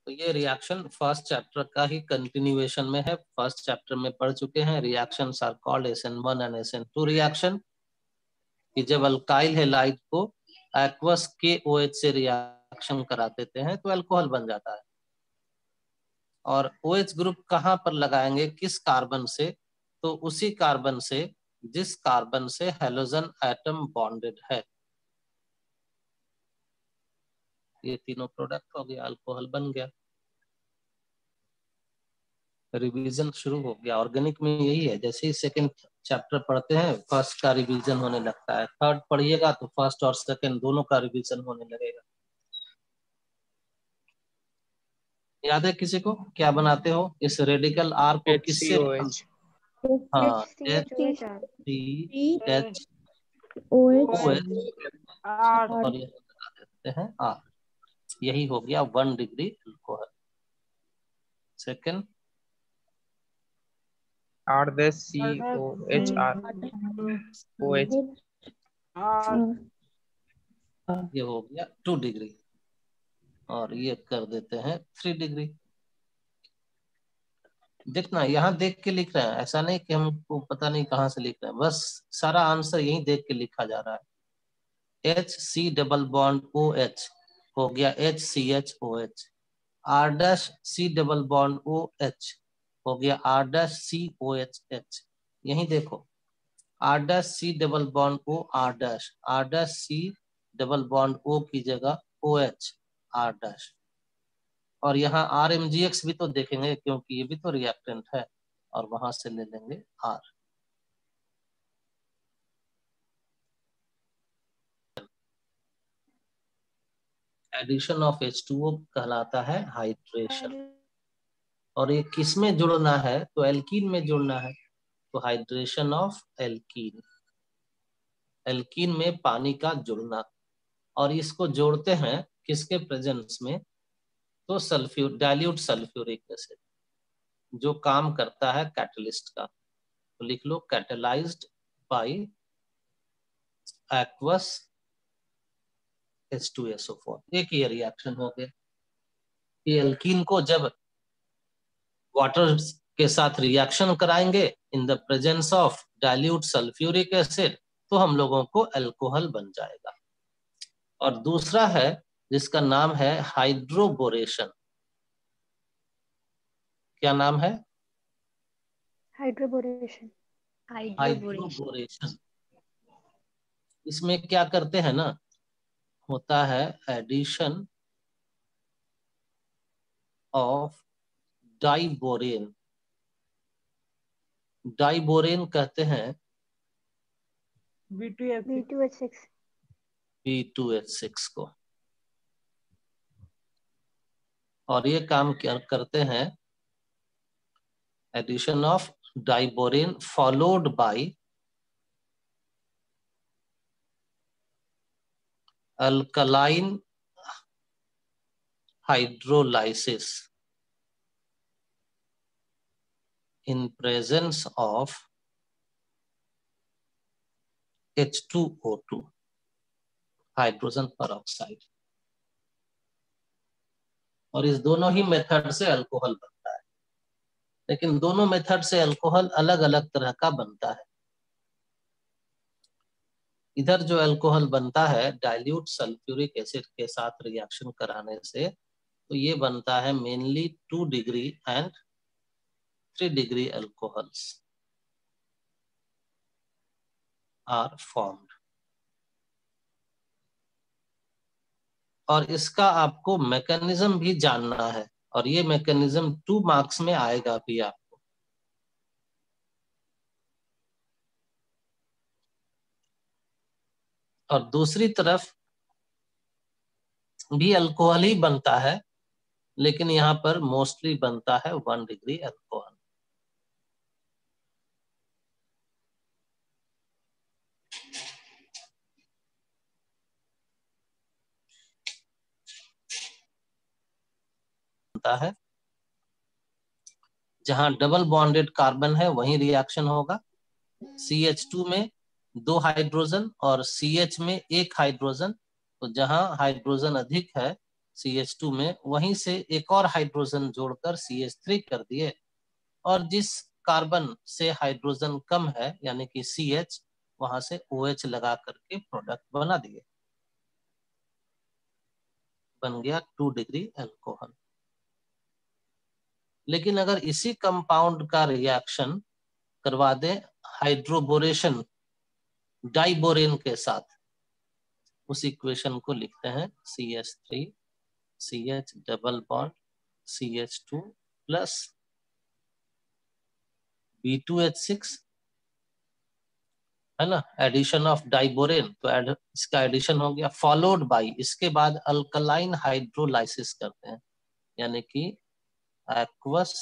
तो ये reaction first chapter का ही कंटिन्यूएशन में है। फर्स्ट चैप्टर में पढ़ चुके हैं reactions are called SN1 and SN2 reaction, कि जब अल्काइल हैलाइड को एक्वस KOH से रिएक्शन करा देते हैं तो अल्कोहल बन जाता है। और OH ग्रुप कहाँ पर लगाएंगे, किस कार्बन से, तो उसी कार्बन से जिस कार्बन से हैलोजन एटम बॉन्डेड है। ये तीनों प्रोडक्ट हो गया, अल्कोहल बन गया। रिवीजन शुरू हो गया। ऑर्गेनिक में यही है, जैसे ही सेकंड चैप्टर पढ़ते हैं फर्स्ट का रिवीजन होने लगता है, थर्ड पढ़िएगा तो फर्स्ट और सेकंड दोनों का रिवीजन होने लगेगा। याद है किसी को क्या बनाते हो इस रेडिकल R को किससे? हाँ, HCHOH और ये लगा देते हैं R। यही हो गया 1 डिग्री अल्कोहल। सेकंड ये हो गया 2 डिग्री और ये कर देते हैं 3 डिग्री। देखना यहाँ देख के लिख रहे हैं, ऐसा नहीं कि हमको पता नहीं कहाँ से लिख रहे हैं, बस सारा आंसर यही देख के लिखा जा रहा है। HC डबल बॉन्ड OH हो गया HCHOH, R' C double bond OH हो गया R'COHH। यही देखो R' double bond O R' double bond O की जगह OH R'। और यहाँ RMGX भी तो देखेंगे क्योंकि ये भी तो रिएक्टेंट है, और वहां से ले लेंगे R। एडिशन ऑफ H2O कहलाता है हाइड्रेशन। और ये किस में जुड़ना है, तो एल्कीन में जुड़ना है, तो हाइड्रेशन ऑफ एल्कीन। एल्कीन में पानी का जुड़ना, और इसको जोड़ते हैं किसके प्रेजेंस में, तो डाइल्यूट सल्फ्यूरिक एसिड, जो काम करता है कैटलिस्ट का। तो लिख लो कैटलाइज्ड बाय एक्वस H2SO4। एक ये रिएक्शन हो गया। ये एल्कीन को जब वाटर के साथ रिएक्शन कराएंगे in the presence of dilute sulphuric acid, तो हम लोगों को अल्कोहल बन जाएगा। और दूसरा है जिसका नाम है हाइड्रोबोरेशन। क्या नाम है? हाइड्रोबोरेशन। हाइड्रोबोरेशन। इसमें क्या करते हैं ना, होता है एडिशन ऑफ डाइबोरेन। डाइबोरेन कहते हैं B2H6 को, और ये काम क्या करते हैं, addition of diborane followed by alkaline hydrolysis in presence of H2O2 hydrogen peroxide. और इस दोनों ही मेथड से अल्कोहल बनता है, लेकिन दोनों मेथड से अल्कोहल अलग अलग तरह का बनता है। इधर जो अल्कोहल बनता है डाइल्यूट सल्फ्यूरिक एसिड के साथ रिएक्शन कराने से, तो ये बनता है mainly 2 degree and 3 degree alcohols are formed. और इसका आपको मैकेनिज्म भी जानना है, और ये मैकेनिज्म 2 मार्क्स में आएगा भी आपको। और दूसरी तरफ भी अल्कोहल ही बनता है, लेकिन यहाँ पर मोस्टली बनता है 1 डिग्री अल्कोहल। बनता है जहां डबल बॉन्डेड कार्बन है वहीं रिएक्शन होगा। CH2 में 2 हाइड्रोजन और CH में 1 हाइड्रोजन, तो जहां हाइड्रोजन अधिक है CH2 में वहीं से एक और हाइड्रोजन जोड़कर CH3 कर दिए, और जिस कार्बन से हाइड्रोजन कम है यानी कि CH, वहां से OH लगा करके प्रोडक्ट बना दिए, बन गया 2 डिग्री अल्कोहल। लेकिन अगर इसी कंपाउंड का रिएक्शन करवा दें हाइड्रोबोरेशन डाइबोरेन के साथ, उस इक्वेशन को लिखते हैं CH3 CH double bond CH2 plus B2H6, है ना, एडिशन ऑफ डाइबोरेन, तो इसका एडिशन हो गया, फॉलोड बाय, इसके बाद अल्कलाइन हाइड्रोलाइसिस करते हैं, यानी कि एक्वस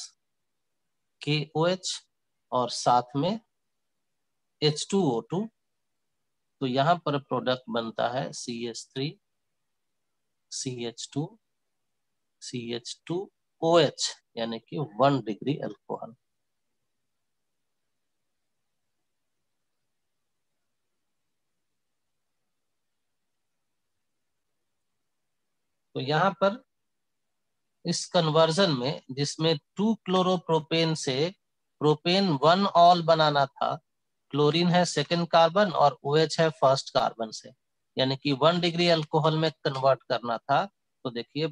KOH और साथ में H2O2, तो यहाँ पर प्रोडक्ट बनता है CH3 CH2 CH2OH, यानी कि 1 डिग्री अल्कोहल। तो यहाँ पर इस कन्वर्जन में, जिसमें 2 क्लोरोप्रोपेन से प्रोपेन 1 ऑल बनाना था, क्लोरीन है सेकेंड कार्बन और OH है फर्स्ट कार्बन से, यानी कि 1 डिग्री अल्कोहल में कन्वर्ट करना था, तो देखिए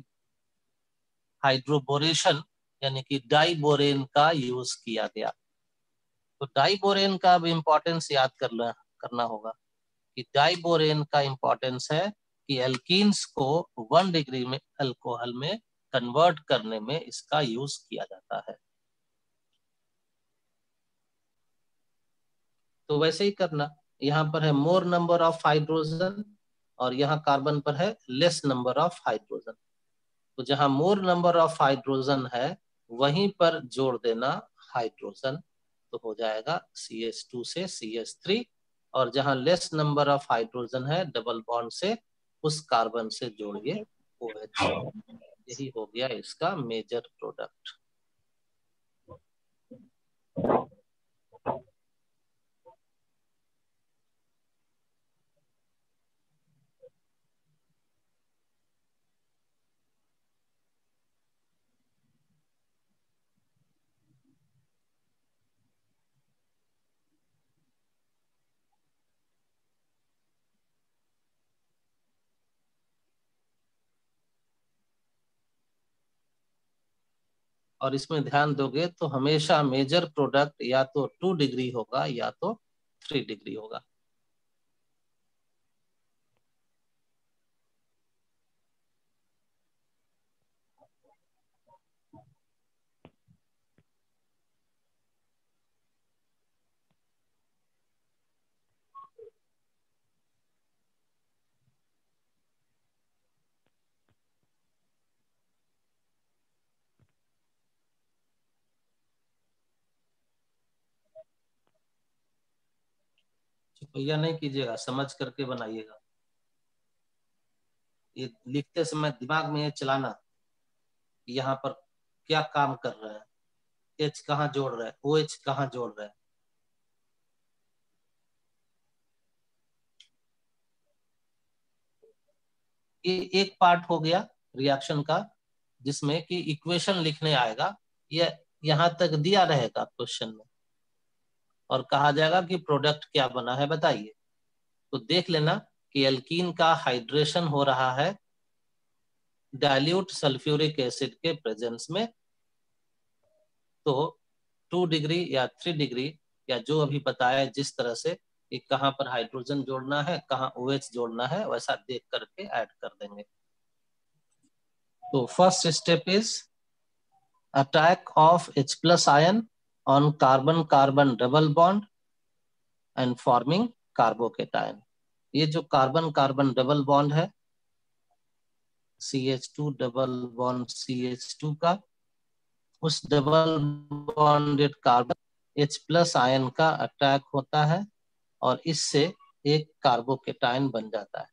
हाइड्रोबोरेशन यानी कि डाइबोरेन का यूज किया गया। तो डाइबोरेन का अब इंपॉर्टेंस याद करना होगा कि डाइबोरेन का इंपॉर्टेंस है कि एल्कीन्स को 1 डिग्री में अल्कोहल में कन्वर्ट करने में इसका यूज किया जाता है। तो वैसे ही करना, यहाँ पर है मोर नंबर ऑफ हाइड्रोजन और यहाँ कार्बन पर है लेस नंबर ऑफ हाइड्रोजन। तो जहां मोर नंबर ऑफ हाइड्रोजन है वहीं पर जोड़ देना हाइड्रोजन, तो हो जाएगा CH2 से CH3, और जहां लेस नंबर ऑफ हाइड्रोजन है डबल बॉन्ड से उस कार्बन से जोड़िए OH। यही हो गया इसका मेजर प्रोडक्ट। और इसमें ध्यान दोगे तो हमेशा मेजर प्रोडक्ट या तो 2 डिग्री होगा या तो 3 डिग्री होगा। भैया नहीं कीजिएगा, समझ करके बनाइएगा। ये लिखते समय दिमाग में ये चलाना कि यहाँ पर क्या काम कर रहा है, H कहाँ जोड़ रहा है, OH कहाँ जोड़ रहा है। ये एक पार्ट हो गया रिएक्शन का, जिसमें कि इक्वेशन लिखने आएगा, ये यहाँ तक दिया रहेगा क्वेश्चन में, और कहा जाएगा कि प्रोडक्ट क्या बना है बताइए। तो देख लेना कि एल्कीन का हाइड्रेशन हो रहा है डाइल्यूट सल्फ्यूरिक एसिड के प्रेजेंस में, तो 2 डिग्री या 3 डिग्री या जो अभी बताया जिस तरह से कि कहाँ पर हाइड्रोजन जोड़ना है कहाँ OH जोड़ना है, वैसा देख करके ऐड कर देंगे। तो first step is attack of H+ ion on carbon carbon double bond and forming carbocation. ये जो कार्बन कार्बन डबल बॉन्ड है CH2 डबल बॉन्ड CH2 का, उस double bonded carbon H+ ion का अटैक होता है और इससे एक कार्बोकेटायन बन जाता है।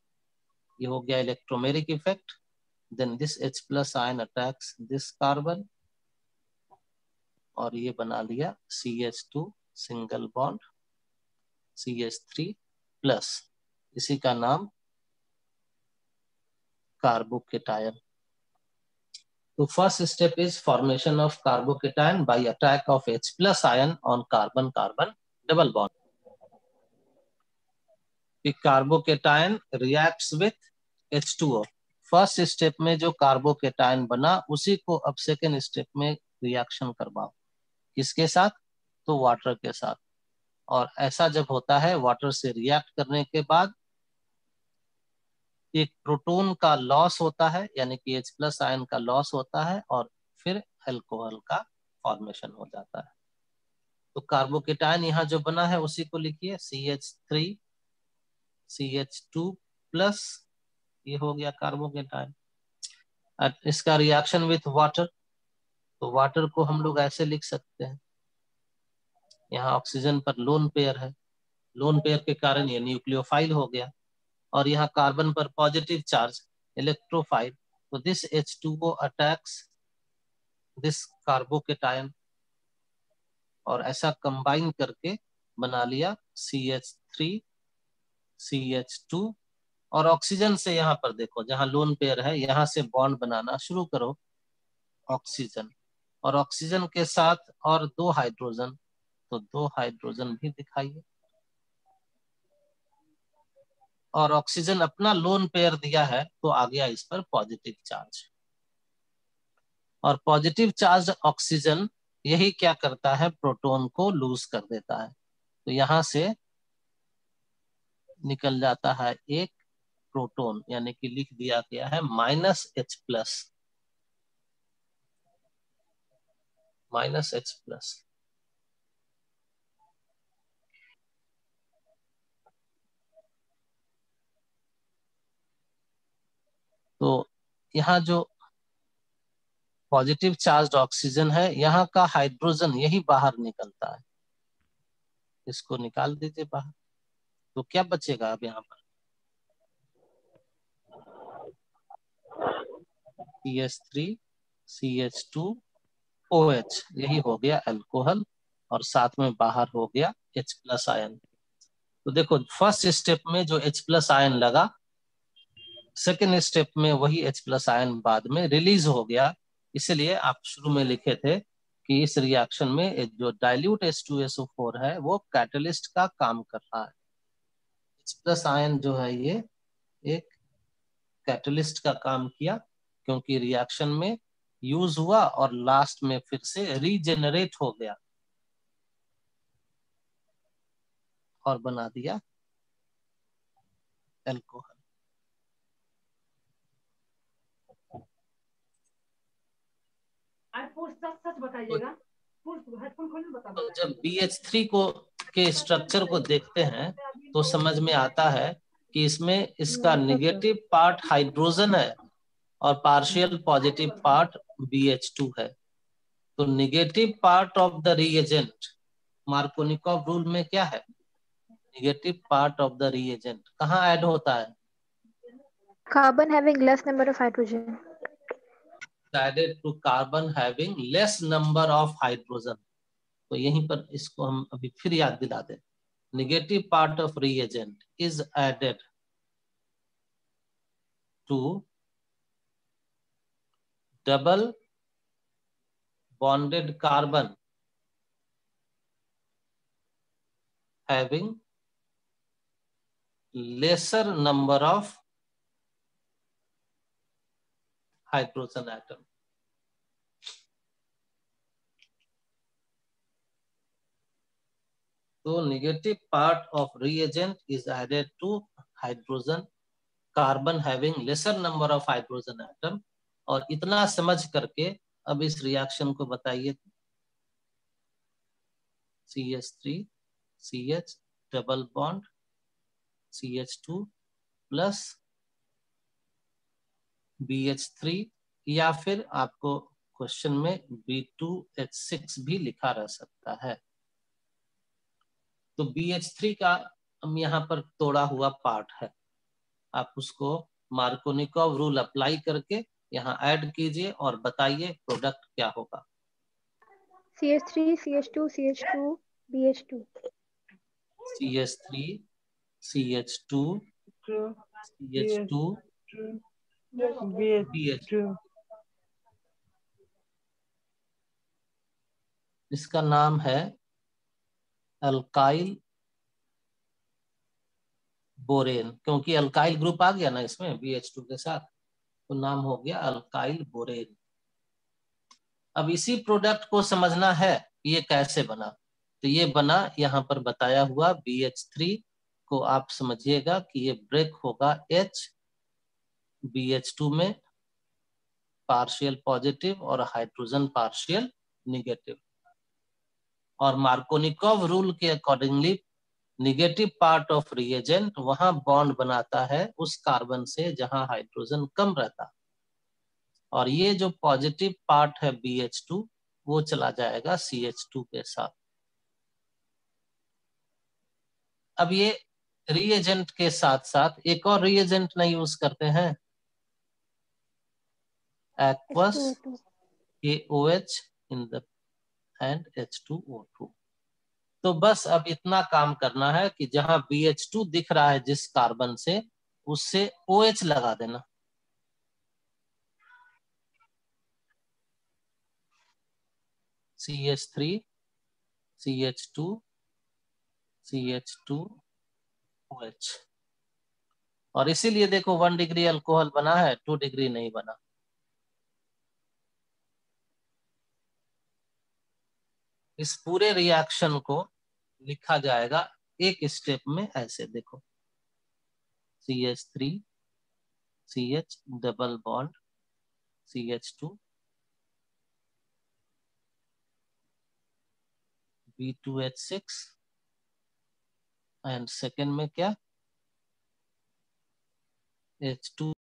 ये हो गया electromeric effect. Then this H+ ion attacks this carbon और ये बना लिया CH2 सिंगल बॉन्ड CH3+, इसी का नाम कार्बोकेटायन। तो first step is formation of carbocation by attack of H plus ion on carbon carbon double bond. Carbocation reacts with H2O. First step में जो कार्बोकेटायन बना उसी को अब सेकेंड स्टेप में रिएक्शन करवाओ. किसके साथ? तो वाटर के साथ. और ऐसा जब होता है, वाटर से रिएक्ट करने के बाद एक प्रोटॉन का लॉस होता है, यानी कि H प्लस आयन का लॉस होता है, और फिर अल्कोहल का फॉर्मेशन हो जाता है. तो कार्बोकेटायन यहाँ जो बना है उसी को लिखिए CH3 CH2 प्लस, ये हो गया कार्बोकेटायन. इसका रिएक्शन विथ वाटर, तो वाटर को हम लोग ऐसे लिख सकते हैं. यहाँ ऑक्सीजन पर लोन पेयर है, लोन पेयर के कारण ये न्यूक्लियोफाइल हो गया, और यहाँ कार्बन पर पॉजिटिव चार्ज इलेक्ट्रोफाइल. तो this H2O attacks this carbocation, और ऐसा कंबाइन करके बना लिया CH3 CH2. और ऑक्सीजन से यहाँ पर देखो, जहां लोन पेयर है यहाँ से बॉन्ड बनाना शुरू करो ऑक्सीजन, और ऑक्सीजन के साथ और 2 हाइड्रोजन, तो 2 हाइड्रोजन भी दिखाइए. और ऑक्सीजन अपना लोन पेयर दिया है तो आ गया इस पर पॉजिटिव चार्ज. और पॉजिटिव चार्ज ऑक्सीजन यही क्या करता है, प्रोटॉन को लूज कर देता है. तो यहां से निकल जाता है एक प्रोटॉन, यानी कि लिख दिया गया है -H प्लस, -H प्लस. तो यहाँ जो पॉजिटिव चार्ज ऑक्सीजन है, यहाँ का हाइड्रोजन यही बाहर निकलता है, इसको निकाल दीजिए बाहर. तो क्या बचेगा अब यहाँ पर, CH3 CH2 OH, यही हो गया अल्कोहल, और साथ में बाहर हो गया H प्लस आयन. तो देखो फर्स्ट स्टेप में जो H प्लस आयन लगा, सेकेंड स्टेप में वही H प्लस आयन बाद में रिलीज हो गया. इसलिए आप शुरू में लिखे थे कि इस रिएक्शन में जो डाइल्यूट H2SO4 है वो कैटलिस्ट का काम कर रहा है. H प्लस आयन जो है ये एक कैटलिस्ट का काम किया, क्योंकि रिएक्शन में यूज हुआ और लास्ट में फिर से रीजेनरेट हो गया और बना दिया अल्कोहल. सच बताइएगा. तो जब BH3 को के स्ट्रक्चर को देखते हैं तो समझ में आता है कि इसमें इसका निगेटिव पार्ट हाइड्रोजन है और पार्शियल पॉजिटिव पार्ट BH2 है. तो negative part of the reagent, Markovnikov rule में क्या है, negative part of the reagent कहाँ ऐड होता है, Carbon having less number of hydrogen. added to carbon having less number of hydrogen. तो यहीं पर इसको हम अभी फिर याद दिला दें. Negative part of reagent is added to double bonded carbon having lesser number of hydrogen atom. So negative part of reagent is added to hydrogen carbon having lesser number of hydrogen atom. और इतना समझ करके अब इस reaction को बताइए. CH3 CH double bond CH2 plus BH3, या फिर आपको क्वेश्चन में B2H6 भी लिखा रह सकता है. तो BH3 का हम यहाँ पर तोड़ा हुआ पार्ट है, आप उसको मार्कोनिकॉव रूल अप्लाई करके यहाँ ऐड कीजिए और बताइए प्रोडक्ट क्या होगा. CH3 CH2 CH2 BH2. CH3 CH2 CH2 BH2. इसका नाम है अल्काइल बोरेन, क्योंकि अल्काइल ग्रुप आ गया ना इसमें BH2 के साथ, तो नाम हो गया अल्काइल बोरेन। अब इसी प्रोडक्ट को समझना है ये कैसे बना। तो ये बना यहाँ पर बताया हुआ BH3 को आप समझिएगा कि ये ब्रेक होगा H BH2 में पार्शियल पॉजिटिव और हाइड्रोजन पार्शियल निगेटिव। और मार्कोनिकोव रूल के accordingly negative part of reagent वहां बॉन्ड बनाता है उस कार्बन से जहां हाइड्रोजन कम रहता, और ये जो पॉजिटिव पार्ट है BH2 वो चला जाएगा CH2 के साथ। अब ये रिएजेंट के साथ साथ एक और रिएजेंट नहीं यूज करते हैं, aqueous H2O2. KOH in the end H2O2। तो बस अब इतना काम करना है कि जहां BH2 दिख रहा है जिस कार्बन से, उससे OH लगा देना। CH3 CH2 CH2 OH। और इसीलिए देखो 1 डिग्री अल्कोहल बना है, 2 डिग्री नहीं बना। इस पूरे रिएक्शन को लिखा जाएगा एक स्टेप में ऐसे, देखो CH3 CH double bond CH2 B2H6 and second में क्या H2